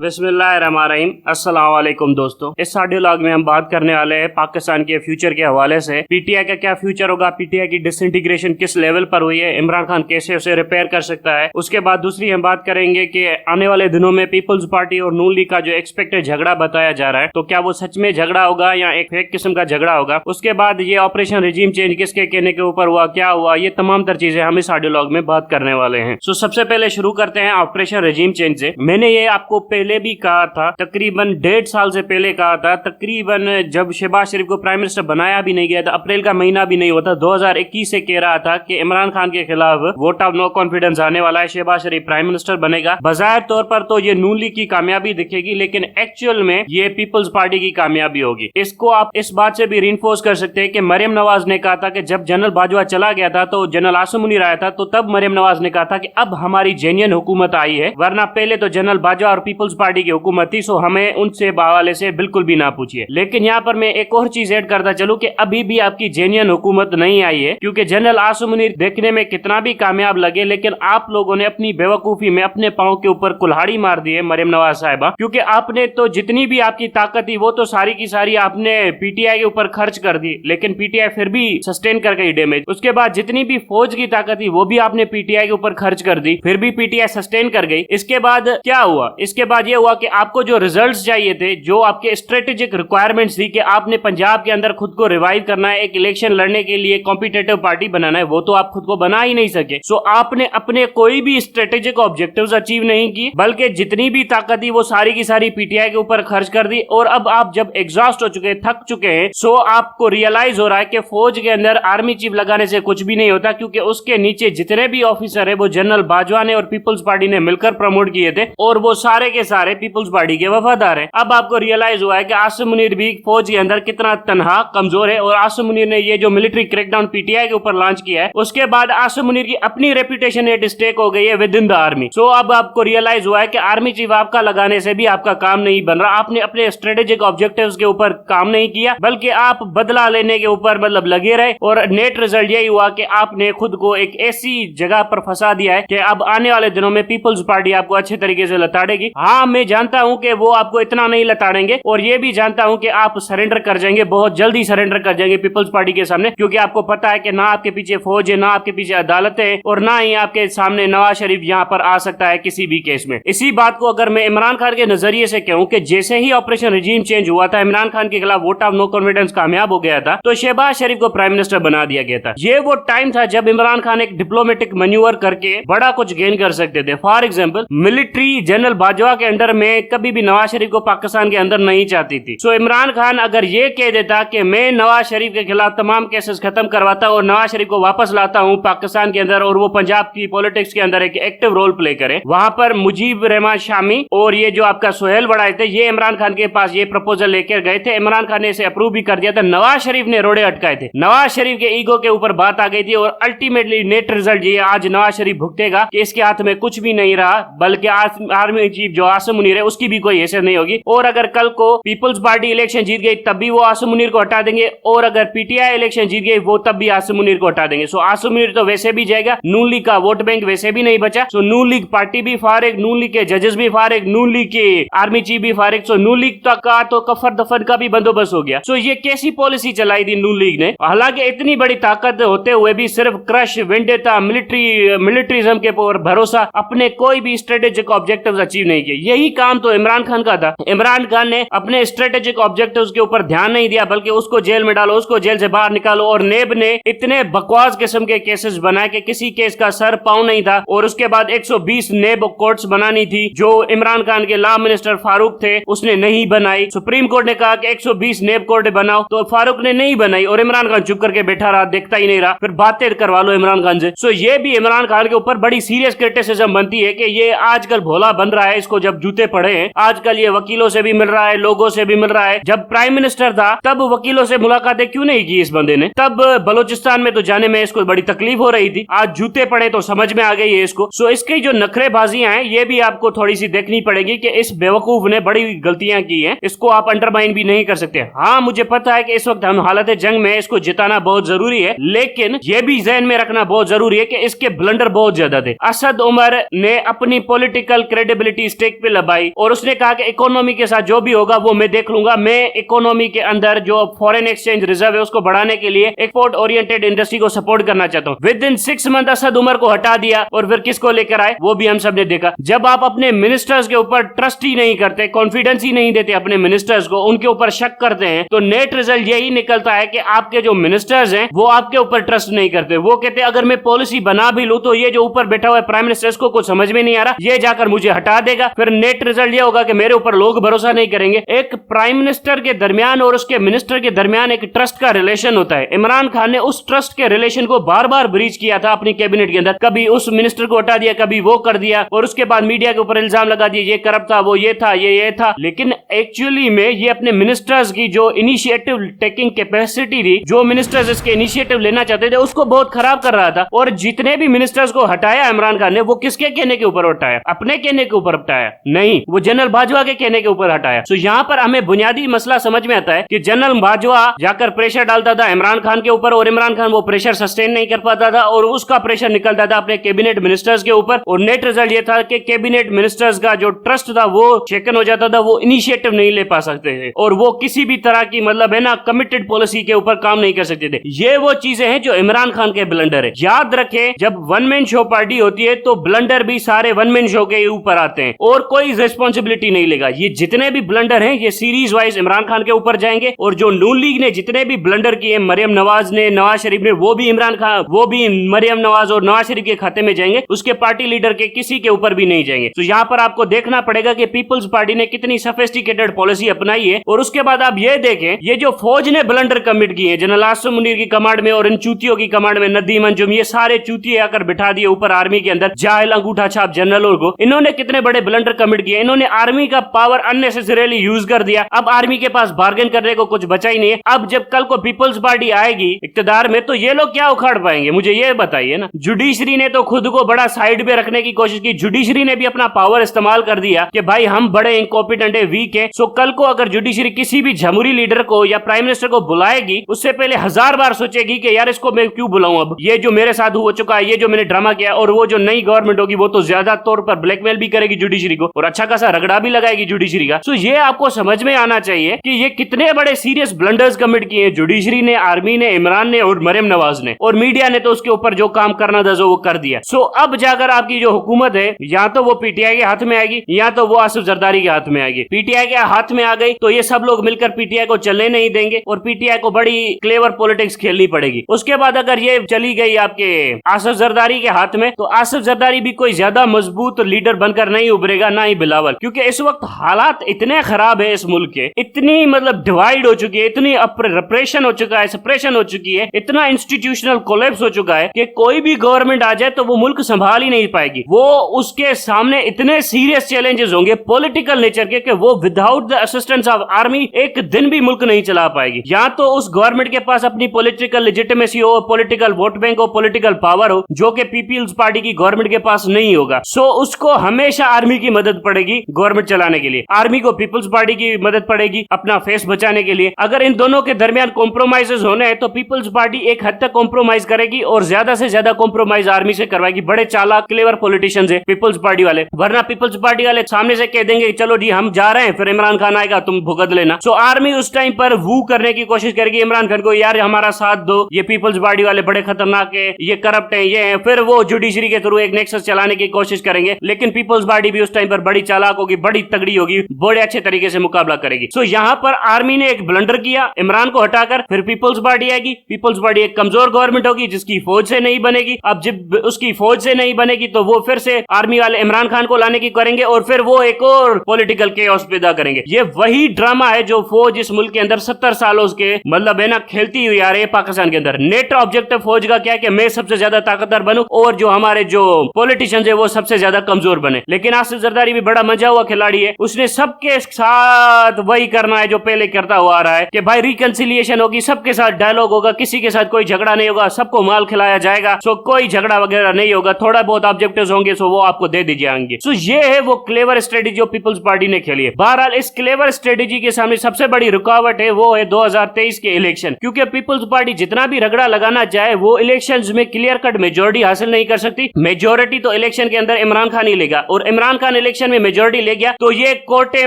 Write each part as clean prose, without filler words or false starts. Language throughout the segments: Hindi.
बिस्मिल्लाहिर्रहमानिर्रहीम। अस्सलाम वालेकुम दोस्तों, इस ऑडियो लॉग में हम बात करने वाले हैं पाकिस्तान के फ्यूचर के हवाले से। पीटीआई का क्या फ्यूचर होगा, पीटीआई की डिसइंटीग्रेशन किस लेवल पर हुई है, इमरान खान कैसे उसे रिपेयर कर सकता है। उसके बाद दूसरी हम बात करेंगे कि आने वाले दिनों में पीपल्स पार्टी और नून लीग का जो एक्सपेक्टेड झगड़ा बताया जा रहा है, तो क्या वो सच में झगड़ा होगा या एक फेक किस्म का झगड़ा होगा। उसके बाद ये ऑपरेशन रिजीम चेंज किसके कहने के ऊपर हुआ, क्या हुआ, ये तमाम तर चीजें हम इस ऑडियो लॉग में बात करने वाले हैं। सो सबसे पहले शुरू करते हैं ऑपरेशन रिजीम चेंज से। मैंने ये आपको पहले भी कहा था, तकरीबन 1.5 साल से पहले कहा था, तकरीबन जब शहबाज शरीफ को प्राइम मिनिस्टर बनाया भी नहीं गया था, अप्रैल का महीना भी नहीं होता, 2021 से कह रहा था कि इमरान खान के खिलाफ वोट ऑफ नो कॉन्फिडेंस आने वाला है, शहबाज शरीफ प्राइम मिनिस्टर बनेगा। बाज़ाहिर तौर पर तो ये नून लीग की कामयाबी दिखेगी, लेकिन एक्चुअल में ये पीपल्स पार्टी की कामयाबी होगी। इसको आप इस बात से भी रिइंफोर्स कर सकते हैं कि मरियम नवाज ने कहा था कि जब जनरल बाजवा चला गया था तो जनरल आसिम मुनीर आया था, तो तब मरियम नवाज ने कहा था कि अब हमारी जेन्युइन हुकूमत आई है, वरना पहले तो जनरल बाजवा और पीपल्स पार्टी की हुकूमत थी, सो हमें उनसे हवाले से बिल्कुल भी ना पूछिए। लेकिन यहाँ पर मैं एक और चीज ऐड करता चलूं कि अभी भी आपकी जेन्युइन हुकूमत नहीं आई है, क्योंकि जनरल आसिम मुनीर देखने में कितना भी कामयाब लगे, लेकिन आप लोगों ने अपनी बेवकूफी में अपने पांव के ऊपर कुल्हाड़ी मार दी है मरियम नवाज साहिबा, क्योंकि आपने तो जितनी भी आपकी ताकत थी वो तो सारी की सारी आपने पीटीआई के ऊपर खर्च कर दी, लेकिन पीटीआई फिर भी सस्टेन कर गई डैमेज। उसके बाद जितनी भी फौज की ताकत थी वो भी आपने पीटीआई के ऊपर खर्च कर दी, फिर भी पीटीआई सस्टेन कर गई। इसके बाद क्या हुआ, इसके बाद ये हुआ कि आपको जो रिजल्ट्स चाहिए थे, जो आपके स्ट्रेटेजिक रिक्वायरमेंट्स थी कि आपने पंजाब के अंदर खुद को रिवाइव करना है, एक इलेक्शन लड़ने के लिए कॉम्पिटिटिव पार्टी बनाना है, वो तो आप खुद को बना ही नहीं सके। सो आपने अपने कोई भी स्ट्रेटेजिक ऑब्जेक्टिव्स अचीव नहीं की, बल्कि जितनी भी ताकत थी वो सारी की सारी पीटीआई के ऊपर खर्च कर दी। और अब आप जब एग्जॉस्ट हो चुके, थक चुके हैं, सो आपको रियलाइज हो रहा है कि फौज के अंदर आर्मी चीफ लगाने से कुछ भी नहीं होता, क्योंकि उसके नीचे जितने भी ऑफिसर है वो जनरल बाजवा ने और पीपल्स पार्टी ने मिलकर प्रमोट किए थे, और वो सारे के सारे पीपल्स पार्टी के वफादार हैं। अब आपको रियलाइज हुआ है कि आसिम मुनीर भी फौज के अंदर कितना तनहा कमजोर है, और आसिम मुनीर ने ये जो मिलिट्री क्रैकडाउन पीटीआई के ऊपर लॉन्च किया है, उसके बाद आसिम मुनीर की अपनी रेपुटेशन एट स्टेक हो गई है विद इन द आर्मी। सो अब आपको रियलाइज हुआ है कि आर्मी चीफ आपका लगाने से भी आपका काम नहीं बन रहा, आपने अपने स्ट्रेटेजिक ऑब्जेक्टिव्स के ऊपर काम नहीं किया, बल्कि आप बदला लेने के ऊपर मतलब लगे रहे, और नेट रिजल्ट यही हुआ कि आपने खुद को एक ऐसी जगह पर फंसा दिया है कि अब आने वाले दिनों में पीपल्स पार्टी आपको अच्छे तरीके से लताड़ेगी। हाँ, मैं जानता हूं कि वो आपको इतना नहीं लताड़ेंगे, और ये भी जानता हूं कि आप सरेंडर कर जाएंगे, बहुत जल्दी सरेंडर कर जाएंगे पीपल्स पार्टी के सामने, क्योंकि आपको पता है कि ना आपके पीछे फौज है, ना आपके पीछे अदालत है, और ना ही आपके सामने नवाज शरीफ यहाँ पर आ सकता है किसी भी केस में। इसी बात को अगर मैं इमरान खान के नजरिए से कहूं कि जैसे ही ऑपरेशन रिजीम चेंज हुआ था, इमरान खान के खिलाफ वोट ऑफ नो कॉन्फिडेंस कामयाब हो गया था, तो शहबाज शरीफ को प्राइम मिनिस्टर बना दिया गया था। ये वो टाइम था जब इमरान खान एक डिप्लोमेटिक मैन्यूवर करके बड़ा कुछ गेन कर सकते थे। For example, military general Bajwa के अंडर में कभी भी नवाज शरीफ को पाकिस्तान के अंदर नहीं चाहती थी। सो इमरान खान अगर ये कह देता कि मैं नवाज शरीफ के खिलाफ तमाम केसेस खत्म करवाता और नवाज शरीफ को वापस लाता हूं पाकिस्तान के अंदर, और वो पंजाब की पॉलिटिक्स के अंदर एक एक्टिव रोल प्ले करे, वहां पर मुजीब रहमान शामी और ये जो आपका सोहेल बड़ाई थे, ये इमरान खान के पास ये प्रपोजल लेकर गए थे, इमरान खान ने इसे अप्रूव भी कर दिया था, नवाज शरीफ ने रोड़े अटकाए थे, नवाज शरीफ के ईगो के ऊपर बात आ गई थी, और अल्टीमेटली नेट रिजल्ट ये आज नवाज शरीफ भुगतेगा कि इसके हाथ में कुछ भी नहीं रहा, बल्कि आर्मी चीफ जो आसिम मुनीर है उसकी भी कोई हैसियत नहीं होगी। और अगर कल को पीपल्स पार्टी इलेक्शन जीत गई तब भी वो आसिम मुनीर को हटा देंगे, और अगर पीटीआई इलेक्शन जीत गई वो तब भी आसिम मुनीर को हटा देंगे। सो आसिम मुनीर तो वैसे भी जाएगा, नून लीग का वोट बैंक वैसे भी नहीं बचा, सो नून लीग पार्टी भी फारिग, नून लीग के जजेस भी फारिग, नून लीग के आर्मी चीफ भी फारिग, सो नून लीग का तो कफर दफन का भी बंदोबस्त हो गया। सो ये कैसी पॉलिसी चलाई थी नून लीग ने, हालांकि इतनी बड़ी ताकत होते हुए भी सिर्फ क्रश, वेंडेटा, मिलिट्रिज्म के ऊपर भरोसा, अपने कोई भी स्ट्रेटेजिक ऑब्जेक्टिव्स अचीव नहीं किए। यही काम तो इमरान खान का था। इमरान खान ने अपने स्ट्रेटेजिक ऑब्जेक्टिव्स के ऊपर ध्यान नहीं दिया, बल्कि उसको जेल में डालो, उसको जेल से बाहर निकालो, और नेब ने इतने बकवास किस्म के केसेस बनाए कि किसी केस का सर पांव नहीं था, और उसके बाद 120 नेब कोर्ट्स बनानी थी जो इमरान खान के लॉ मिनिस्टर फारूक थे उसने नहीं बनाई। सुप्रीम कोर्ट ने कहा कि 120 नेब कोर्ट बनाओ, तो फारूक ने नहीं बनाई, और इमरान खान चुप करके बैठा रहा, देखता ही नहीं रहा, फिर बातें करवा लो इमरान खान से। सो ये भी इमरान खान के ऊपर बड़ी सीरियस क्रिटिसिज्म बनती है कि ये आजकल भोला बन रहा है, इसको जब जूते पड़े हैं, आजकल ये वकीलों से भी मिल रहा है, लोगों से भी मिल रहा है। जब प्राइम मिनिस्टर था तब वकीलों से मुलाकातें क्यों नहीं की इस बंदे ने, तब बलूचिस्तान में तो जाने में इसको बड़ी तकलीफ हो रही थी, आज जूते पड़े तो समझ में आ गई है इसको। सो इसकी जो नखरेबाजियां हैं ये भी आपको थोड़ी सी देखनी पड़ेगी कि इस बेवकूफ ने बड़ी गलतियां की हैं, इसको आप अंडरमाइन भी नहीं कर सकते। हाँ, मुझे पता है कि इस वक्त हम हालत जंग में, इसको जिताना बहुत जरूरी है, लेकिन ये भी जहन में रखना बहुत जरूरी है कि इसके ब्लंडर बहुत ज्यादा थे। असद उमर ने अपनी पॉलिटिकल क्रेडिबिलिटी स्टेक पे लगाई और उसने कहा कि इकोनॉमी के साथ जो भी होगा वो मैं देख लूंगा, मैं इकोनॉमी के अंदर जो फॉरेन एक्सचेंज रिजर्व है उसको बढ़ाने के लिए एक्सपोर्ट ओरिएंटेड इंडस्ट्री को सपोर्ट करना चाहता हूँ। Within 6 month Asad Umar को हटा दिया और फिर किसको लेकर आए वो भी हम सब ने देखा। जब आप अपने मिनिस्टर्स के ऊपर ट्रस्ट ही नहीं करते, कॉन्फिडेंस ही नहीं देते अपने मिनिस्टर्स को, उनके ऊपर शक करते हैं, तो नेट रिजल्ट यही निकलता है कि आपके जो मिनिस्टर्स हैं वो आपके ऊपर ट्रस्ट नहीं करते। वो कहते अगर मैं पॉलिसी बना भी लूं तो ये जो ऊपर बैठा हुआ है प्राइम मिनिस्टर को कुछ समझ में नहीं आ रहा, ये जाकर मुझे हटा देगा। फिर नेट रिजल्ट ये होगा कि मेरे ऊपर लोग भरोसा नहीं करेंगे। एक प्राइम मिनिस्टर के दरमियान और उसके मिनिस्टर के दरमियान एक ट्रस्ट का रिलेशन होता है। इमरान खान ने उस ट्रस्ट के रिलेशन को बार बार ब्रीच किया था अपनी कैबिनेट के अंदर, कभी उस मिनिस्टर को हटा दिया, कभी वो कर दिया और उसके बाद मीडिया के ऊपर इल्जाम लगा दिए ये करप्ट था, वो ये था, ये था। लेकिन एक्चुअली में ये अपने मिनिस्टर्स की जो इनिशिएटिव टेकिंग कैपेसिटी थी, जो मिनिस्टर्स इसके इनिशिएटिव लेना चाहते थे, उसको बहुत खराब कर रहा था। और जितने भी मिनिस्टर्स को हटाया इमरान खान ने, वो किसके कहने के ऊपर हटाया? अपने कहने के ऊपर हटाया नहीं, वो जनरल बाजवा के कहने के ऊपर हटाया। तो यहाँ पर हमें बुनियादी मसला समझ में आता है कि जनरल बाजवा जाकर प्रेशर डालता था इमरान खान के ऊपर और इमरान खान वो प्रेशर सस्टेन नहीं कर पाता था और उसका प्रेशर निकलता था अपने कैबिनेट मिनिस्टर्स के ऊपर। और नेट रिजल्ट ये था कि कैबिनेट मिनिस्टर्स का जो ट्रस्ट था वो शेकन हो जाता था, वो इनिशिएटिव नहीं ले पा सकते थे और वो किसी भी तरह की मतलब है ना कमिटेड पॉलिसी के ऊपर काम नहीं कर सकते थे। ये वो चीजें हैं जो इमरान खान के ब्लंडर है। याद रखें, जब वन मैन शो पार्टी होती है तो ब्लंडर भी सारे वन मैन शो के ऊपर आते हैं और कोई रिस्पॉन्सिबिलिटी नहीं लेगा। ये जितने भी ब्लंडर हैं ये सीरीज वाइज इमरान खान के ऊपर जाएंगे और जो नून लीग ने जितने भी ब्लंडर किए, मरियम नवाज ने, नवाज शरीफ ने, वो भी इमरान खान, वो भी मरियम नवाज और नवाज शरीफ के खाते में जाएंगे, उसके पार्टी लीडर के किसी के ऊपर भी नहीं जाएंगे। तो यहाँ पर आपको देखना पड़ेगा कि पीपल्स पार्टी ने कितनी सोफिस्टिकेटेड पॉलिसी अपनाई है। और उसके बाद आप ये देखें, ये जो फौज ने ब्लंडर कमिट किए जनरल आसिम मुनीर की कमांड में और इन चूतियों की कमांड में नदीम अंजुम, ये सारे चूतिए आकर बिठा दिए ऊपर आर्मी के अंदर, जाहिल अंगूठा छाप जनरलों को। इन्होंने कितने बड़े ब्लंडर कमिट किए। इन्होंने आर्मी का पावर अननेसेसरीली यूज कर दिया। अब आर्मी के पास बार्गेन करने को कुछ बचा ही नहीं है। अब जब कल को पीपल्स पार्टी आएगी इक्तदार में तो ये लोग क्या उखाड़ पाएंगे, मुझे ये बताइए ना। जुडिशरी ने तो खुद को बड़ा साइड पे रखने की कोशिश की। जुडिशरी ने भी अपना पावर इस्तेमाल कर दिया कि भाई हम बड़े इनकॉम्पिटेंट है, वीक है। सो कल को अगर जुडिशरी किसी भी जमहूरी लीडर को या प्राइम मिनिस्टर को बुलाएगी, उससे पहले 1000 बार सोचेगी कि यार इसको मैं क्यों बुलाऊं, अब ये जो मेरे साथ हो चुका है, ये जो मैंने ड्रामा किया। और वो जो नई गवर्नमेंट होगी वो तो ज्यादा तौर पर ब्लैकमेल भी करेगी जुडिशरी को और अच्छा खासा रगड़ा भी लगाएगी जुडिशरी का। सो ये आपको समझ में आना चाहिए कि ये कितने बड़े सीरियस ब्लंडर्स कमिट किए हैं जुडिशरी ने, आर्मी ने, इमरान ने और मरियम नवाज ने। और मीडिया ने तो उसके ऊपर जो काम करना था वो कर दिया। सो अब जाकर आपकी जो हुकूमत है या तो वो पीटीआई के हाथ में आएगी या तो वो आसिफ जरदारी के हाथ में आएगी। पीटीआई के हाथ में आ गई तो ये सब लोग मिलकर पीटीआई को चलने नहीं देंगे और पीटीआई को बड़ी क्लेवर पॉलिटिक्स खेलनी पड़ेगी। उसके बाद अगर ये चली गई आपके आसिफ जरदारी के हाथ में तो आसिफ जरदारी भी कोई ज्यादा मजबूत लीडर बनकर नहीं उभरेगा, ना ही बिलावल, क्योंकि इस वक्त हालात इतने खराब है इस मुल्क के, इतनी मतलब डिवाइड हो चुकी है, इतनी रिप्रेशन हो चुका है, सप्रेशन हो चुकी है, इतना इंस्टीट्यूशनल कोलैप्स हो चुका है कि कोई भी गवर्नमेंट आ जाए तो वो मुल्क संभाल ही नहीं पाएगी। वो उसके सामने इतने सीरियस चैलेंजेस होंगे पॉलिटिकल नेचर के कि वो without the assistance of army एक दिन भी मुल्क नहीं चला पाएगी। या तो उस गवर्नमेंट के पास अपनी पॉलिटिकल लेजिटिमेसी हो, पॉलिटिकल वोट बैंक हो, पॉलिटिकल पावर हो, जो कि पीपल्स पार्टी की गवर्नमेंट के पास नहीं होगा। सो उसको हमेशा आर्मी की मदद पड़ेगी गवर्नमेंट चलाने के लिए, आर्मी को पीपल्स पार्टी की मदद पड़ेगी अपना फेस बचाने के लिए। अगर इन दोनों के दरमियान कॉम्प्रोमाइजेस होने हैं तो पीपल्स पार्टी एक हद तक कॉम्प्रोमाइज करेगी और ज्यादा से ज्यादा कॉम्प्रोमाइज आर्मी से करवाएगी। बड़े चालाक क्लेवर पॉलिटिशियंस है पीपल्स पार्टी वाले, वरना पीपल्स पार्टी वाले सामने से कह देंगे चलो जी हम जा रहे हैं, फिर इमरान खान आएगा तुम भुगत लेना। सो आर्मी उस टाइम पर वू करने की कोशिश करेगी इमरान खान को, यार हमारा साथ दो, ये पीपल्स पार्टी वाले बड़े खतरनाक है, ये करप्ट है, ये है। फिर वो जुडिशरी के थ्रू एक नेक्सस चलाने की कोशिश करेंगे। लेकिन पीपल्स पार्टी भी उस टाइम पर बड़ी चालाक होगी, बड़ी तगड़ी होगी, बड़े अच्छे तरीके से मुकाबला करेगी। सो यहाँ पर आर्मी ने एक ब्लंडर किया इमरान को हटाकर, फिर पीपल्स पार्टी आएगी। पीपल्स पार्टी एक कमजोर गवर्नमेंट होगी जिसकी फौज से नहीं बनेगी। अब जब उसकी फौज से नहीं बनेगी तो वो फिर से आर्मी वाले इमरान खान को लाने की करेंगे और फिर वो एक और पॉलिटिकल केओस पैदा करेंगे। ये वही ड्रामा है जो फौज इस मुल्क के अंदर 70 सालों के मतलब है ना खेलती हुई आ रही है पाकिस्तान के अंदर। नेट ऑब्जेक्टिव फौज का क्या है कि मैं सबसे ज्यादा ताकतवर बनूं और जो हमारे जो पॉलिटिशियंस है वो सबसे ज्यादा कमजोर बने। लेकिन आसिफ जरदारी भी बड़ा मजा हुआ खिलाड़ी है, उसने सबके साथ वही करना है जो पहले करता हुआ आ रहा है कि भाई रिकंसिलिएशन होगी, सबके साथ डायलॉग होगा, किसी के साथ कोई झगड़ा नहीं होगा, सबको माल खिलाया जाएगा। सो कोई झगड़ा वगैरह नहीं होगा, थोड़ा बहुत ऑब्जेक्टिव्स होंगे सो वो आपको दे दी जाएंगे। सो ये है वो क्लेवर स्ट्रेटेजी जो पीपल्स पार्टी ने खेली है। बहरहाल इस क्लेवर स्ट्रेटेजी के सामने सबसे बड़ी रुकावट है वो है 2023 के इलेक्शन, क्योंकि पीपल्स पार्टी जितना भी रगड़ा लगाना चाहे वो इलेक्शंस में क्लियर कट मेजोरिटी हासिल नहीं कर सकती। मेजोरिटी तो इलेक्शन के अंदर इमरान खान ही लेगा और इमरान खान इलेक्शन इलेक्शन में मेजोरिटी ले गया तो ये कोर्टें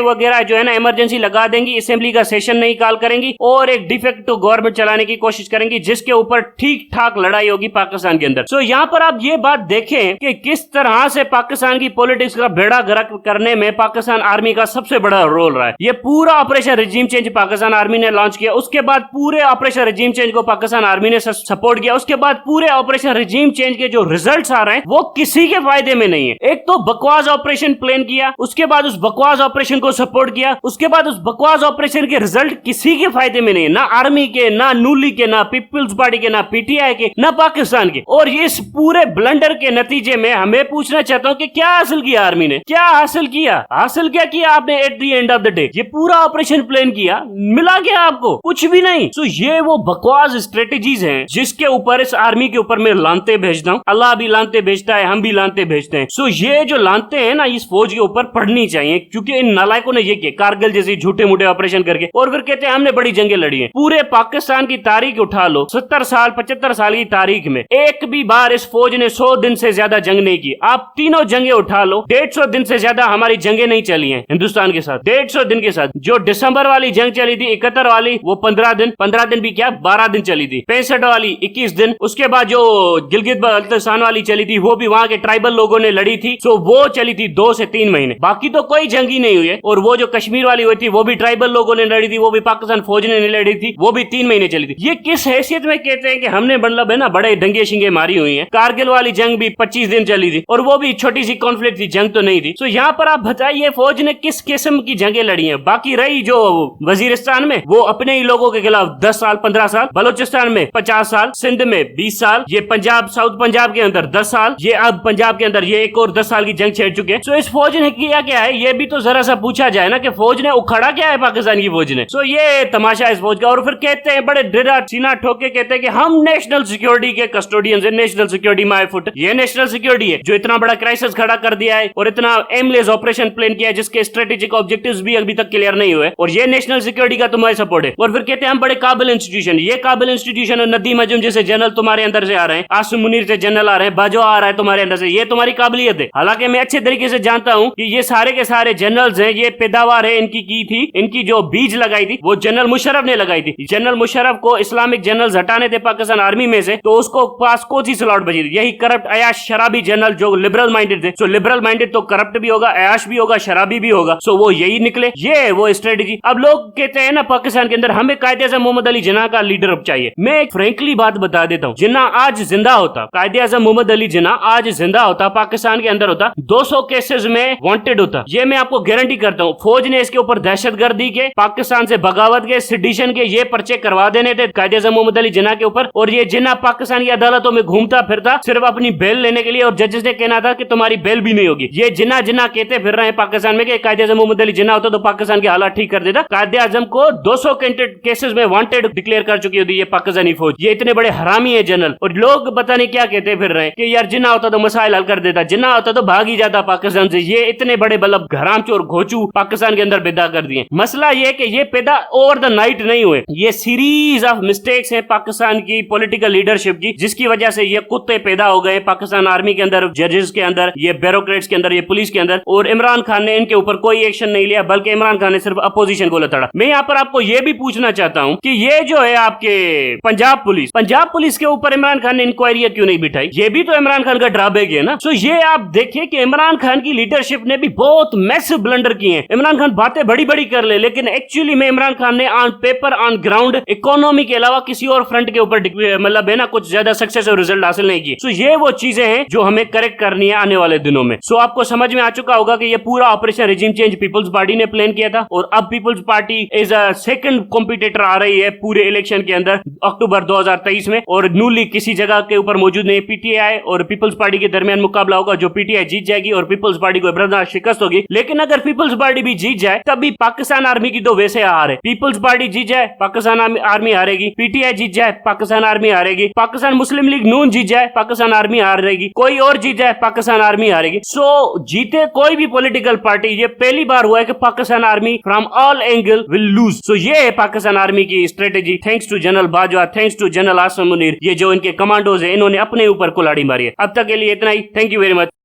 वगैरह जो है ना इमरजेंसी लगा देंगी, असेंबली का सेशन नहीं कॉल करेंगी और एक डिफेक्टिव गवर्नमेंट चलाने की कोशिश करेंगी, जिसके ऊपर ठीक ठाक लड़ाई होगी पाकिस्तान के अंदर। सो यहाँ पर आप ये बात देखें कि किस तरह से पाकिस्तान की पॉलिटिक्स का बेड़ा गर्क करने में पाकिस्तान आर्मी का सबसे बड़ा रोल रहा है। ये पूरा operation regime change Pakistan army ने लॉन्च किया, उसके बाद पूरे ऑपरेशन रिजीम चेंज को पाकिस्तान आर्मी ने सपोर्ट किया, उसके बाद पूरे ऑपरेशन रिजीम चेंज के जो रिजल्ट्स आ रहे हैं वो किसी के फायदे में नहीं है। एक तो बकवास ऑपरेशन प्लान किया, उसके बाद उस बकवास ऑपरेशन को सपोर्ट किया, उसके बाद उस बकवास ऑपरेशन के रिजल्ट किसी के फायदे में नहीं है, ना आर्मी के, ना नूली के, ना पीपल्स पार्टी के, ना पीटीआई के, ना पाकिस्तान के। और इस पूरे ब्लंडर के नतीजे में हमें पूछना चाहता हूं कि क्या हासिल किया आर्मी ने, क्या हासिल किया, हासिल क्या किया आपने at the end of the day? ये पूरा ऑपरेशन प्लान किया, मिला क्या आपको? कुछ भी नहीं। तो ये वो बकवास स्ट्रेटेजीज हैं जिसके ऊपर इस आर्मी के ऊपर मैं लानते भेजता हूं। अल्लाह भी लानते भेजता है, हम भी लानते भेजते हैं। सो ये जो लानते हैं ना इस फौज के ऊपर पड़नी चाहिए, क्योंकि इन नालायकों ने ये किया कारगिल जैसी झूठे मूठे ऑपरेशन करके, और फिर कहते हैं हमने बड़ी जंगें लड़ी हैं। पूरे पाकिस्तान की तारीख उठा लो, 70 साल 75 साल की तारीख में एक भी बार इस फौज ने 100 दिन से ज्यादा जंग नहीं की। आप तीनों जंगें उठा लो, 150 दिन से ज्यादा हमारी जंगें नहीं चली हैं हिंदुस्तान के साथ। 150 दिन के साथ जो दिसंबर वाली जंग चली थी 71 वाली, वो 15 दिन भी क्या 12 दिन चली थी। 65 वाली 21 दिन, उसके बाद जो गिलगित बल्तिस्तान वाली चली थी वो भी वहां के ट्राइबल लोगों ने लड़ी थी, सो वो चली थी 2 से 3 महीने। बाकी तो कोई जंग ही नहीं हुई है। और वो जो कश्मीर वाली हुई थी वो भी ट्राइबल लोगों ने लड़ी थी, वो भी पाकिस्तान फौज ने नहीं लड़ी थी, वो भी 3 महीने चली थी। ये किस हैसियत में कहते हैं कि हमने मतलब है ना बड़े डंगे शिंगे मारी हुई है? कारगिल वाली जंग भी 25 दिन चली थी और वो भी छोटी सी कॉन्फ्लिक्ट थी, जंग तो नहीं थी। सो यहाँ पर आप बताइए फौज ने किस किस्म की जंगें लड़ी हैं? बाकी रही जो वजीरिस्तान में वो अपने ही लोगों के खिलाफ 10 साल 15 साल, बलोचिस्तान में 50 साल, सिंध में 20 साल, ये पंजाब साउथ पंजाब के अंदर 10 साल, ये अब पंजाब के अंदर ये एक और 10 साल की जंग छेड़ चुके हैं। सो इस फौज ने किया क्या है? ये भी तो जरा सा पूछा जाए ना कि फौज ने उखाड़ा क्या है पाकिस्तान की फौज ने। सो ये तमाशा इस फौज का। और फिर कहते हैं बड़े ड्रिरा सीना ठोक के कहते हैं कि हम नेशनल सिक्योरिटी के कस्टोडियंस है, नेशनल सिक्योरिटी माय फुट। ये नेशनल सिक्योरिटी है जो इतना बड़ा क्राइसिस खड़ा कर दिया है और इतना एमलेस ऑपरेशन प्लान किया है जिसके स्ट्रेटेजिक ऑब्जेक्टिव्स भी अभी तक क्लियर नहीं हुए, और ये नेशनल सिक्योरिटी का तुम्हारे सपोर्ट है। और फिर कहते हैं हम बड़े काबिल इंस्टीट्यूशन, ये काबिल इंस्टीट्यूशन और नदीम अजम जैसे जनरल तुम्हारे अंदर से आ रहे हैं, आसिम मुनीर से जनरल आ रहे हैं, बाजवा आ रहा है तुम्हारे अंदर से, ये तुम्हारी काबिलियत है। हालांकि मैं अच्छे तरीके से जानता हूं कि ये सारे के सारे जनरल्स हैं, ये पैदावार है इनकी की थी, इनकी जो बीज लगाई थी वो जनरल मुशर्रफ ने लगाई थी। जनरल मुशर्रफ को इस्लामिक जनरल्स हटाने थे पाकिस्तान आर्मी में से, तो उसको पास कौन सी स्लॉट बची थी? यही करप्ट अयाश शराबी जनरल जो लिबरल माइंडेड थे। सो लिबरल माइंडेड तो करप्ट भी होगा, अयाश भी होगा, शराबी भी होगा। सो वो यही निकले, ये वो स्ट्रेटेजी। अब लोग कहते हैं ना पाकिस्तान के अंदर हमें कायदे-ए-आज़म मोहम्मद अली जिन्ना का लीडर चाहिए। मैं एक फ्रेंकली बात बता देता हूँ, जिन्ना आज जिंदा होता, कायदे-ए-आज़म मोहम्मद अली जिन्ना आज जिंदा होता, पाकिस्तान के अंदर होता, 200 केसेस में वांटेड होता। ये मैं आपको गारंटी करता हूँ। फौज ने इसके ऊपर दहशतगर्दी के, पाकिस्तान से बगावत के, सेडिशन के ये पर्चे करवा देने थे कायदे-ए-आज़म मोहम्मद अली जिन्ना के ऊपर, और ये जिन्ना पाकिस्तान की अदालतों में घूमता फिरता सिर्फ अपनी बेल लेने के लिए, और जजेस ने कहना था कि तुम्हारी बेल भी नहीं होगी। ये जिन्ना जिन्ना कहते फिर रहे हैं पाकिस्तान में कि कायदे-ए-आज़म मोहम्मद अली जिन्ना होता तो पाकिस्तान के हालात ठीक कर देता। कायदे-ए-आज़म को 200 केसेस में वांटेड डिक्लेयर कर चुकी होती है पाकिस्तानी फौज। ये इतने बड़े हरामी है जनरल, और लोग पता नहीं क्या कहते फिर रहे हैं कि यार जिन्ना होता तो मसाइल हल कर देता, जिन्ना होता तो भाग ही जाता पाकिस्तान से। ये इतने बड़े मतलब हरामचोर घोचू पाकिस्तान के अंदर पैदा कर दिए। मसला ये कि ये पैदा ओवर द नाइट नहीं हुए, ये सीरीज ऑफ मिस्टेक्स हैं पाकिस्तान की पॉलिटिकल लीडरशिप की, जिसकी वजह से ये कुत्ते पैदा हो गए पाकिस्तान आर्मी के अंदर, जजेस के अंदर, ये ब्यूरोक्रेट्स के अंदर, ये पुलिस के अंदर। और इमरान खान ने इनके ऊपर कोई एक्शन नहीं लिया, बल्कि इमरान खान ने सिर्फ अपोजिशन को लताड़ा। मैं यहाँ पर आपको ये भी पूछना चाहता हूँ कि ये जो है आपके पंजाब पुलिस के ऊपर इमरान खान ने इंक्वायरी क्यों नहीं बिठाई? ये भी तो इमरान खान का ड्रॉबैक है ना। सो ये आप देखिए कि इमरान खान की लीडरशिप ने भी बहुत मैसिव ब्लंडर किए हैं। इमरान खान बातें बड़ी बड़ी कर ले, लेकिन एक्चुअली में इमरान खान ने on paper on ground economy के अलावा किसी और फ्रंट के ऊपर मतलब है ना कुछ ज्यादा सक्सेस और रिजल्ट हासिल नहीं किए। सो ये वो चीजें हैं जो हमें करेक्ट करनी है आने वाले दिनों में। सो आपको समझ में आ चुका होगा कि ये पूरा operation regime change People's Party ने प्लान किया था, और अब People's Party is a second competitor आ रही है पूरे इलेक्शन के अंदर अक्टूबर 2023 में, और न्यूली किसी जगह के ऊपर मौजूद नहीं। पीटीआई और पीपल्स पार्टी के दरमियान मुकाबला होगा, जो पीटीआई जीत जाएगी और पीपल्स पार्टी को जबरदस्त शिकस्त होगी। लेकिन अगर पीपल्स पार्टी भी जीत जाए तब भी पाकिस्तान आर्मी की तो वैसे हार है। पीपल्स पार्टी जीत जाए पाकिस्तान आर्मी हारेगी, पीटीआई जीत जाए पाकिस्तान आर्मी हारेगी, पाकिस्तान मुस्लिम लीग नून जीत जाए पाकिस्तान आर्मी हारेगी, कोई और जीत जाए पाकिस्तान आर्मी हारेगी। सो जीते कोई भी पॉलिटिकल पार्टी, ये पहली बार हुआ है कि Pakistan army from all angle will lose. So ये है पाकिस्तान आर्मी की strategy. Thanks to general Bajwa, thanks to general Asim Munir, ये जो इनके कमांडोज है इन्होंने अपने ऊपर कुल्हाड़ी मारी है। अब तक के लिए इतना ही। Thank you very much.